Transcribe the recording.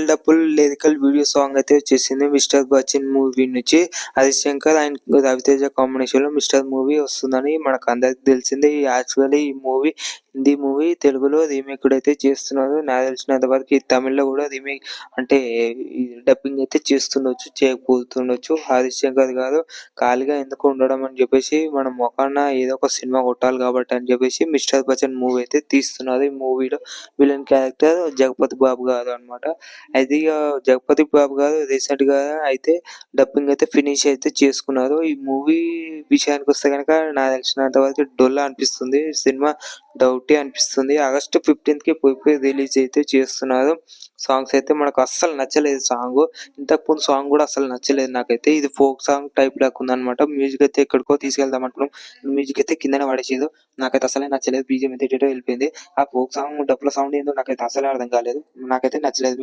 డప్పుల్ lyrical video song అయితే వచ్చేసింది mister Bachchan movie నుంచి. హరిశంకర్ అండ్ రవితేజ కాంబినేషన్ లో మిస్టర్ మూవీ వస్తుందని మనకు అందరికి తెలిసిందే. యాక్చువల్లీ ఈ మూవీ హిందీ మూవీ తెలుగులో రీమేక్ కూడా అయితే చేస్తున్నారు. నాకు తెలిసినంత వరకు ఈ తమిళ్లో కూడా రీమేక్ అంటే డబ్బింగ్ అయితే చేస్తుండొచ్చు, చేయకపోతుండొచ్చు. హరిశంకర్ గారు ఖాళీగా ఎందుకు ఉండడం అని చెప్పేసి మన మొఖాన ఏదో ఒక సినిమా కొట్టాలి కాబట్టి అని చెప్పేసి మిస్టర్ బచ్చన్ మూవీ అయితే తీస్తున్నారు. ఈ మూవీలో విలన్ క్యారెక్టర్ జగపతి బాబు గారు అన్నమాట. అయితే ఇక జగపతి బాబు గారు రీసెంట్ గా అయితే డబ్బింగ్ అయితే ఫినిష్ అయితే చేసుకున్నారు. ఈ మూవీ విషయానికి వస్తే కనుక నాకు తెలిసినంత వరకు డొల్ల అనిపిస్తుంది. సినిమా డౌటే అనిపిస్తుంది. ఆగస్టు 15th కి పోయి రిలీజ్ అయితే చేస్తున్నారు. సాంగ్స్ అయితే మనకు అస్సలు నచ్చలేదు. సాంగ్ ఇంతకు ముందు సాంగ్ కూడా అసలు నచ్చలేదు నాకైతే. ఇది ఫోక్ సాంగ్ టైప్ లాగా ఉందన్నమాట. మ్యూజిక్ అయితే ఎక్కడికో తీసుకెళ్దాం అనుకున్నాం, మ్యూజిక్ అయితే కిందనే పడేసేది. నాకైతే అసలే నచ్చలేదు. బీజిఎం అయితే ఎటో వెళ్ళిపోయింది. ఆ ఫోక్ సాంగ్ డబ్బుల సౌండ్ ఏందో నాకైతే అసలే అర్థం కాలేదు. నాకైతే నచ్చలేదు.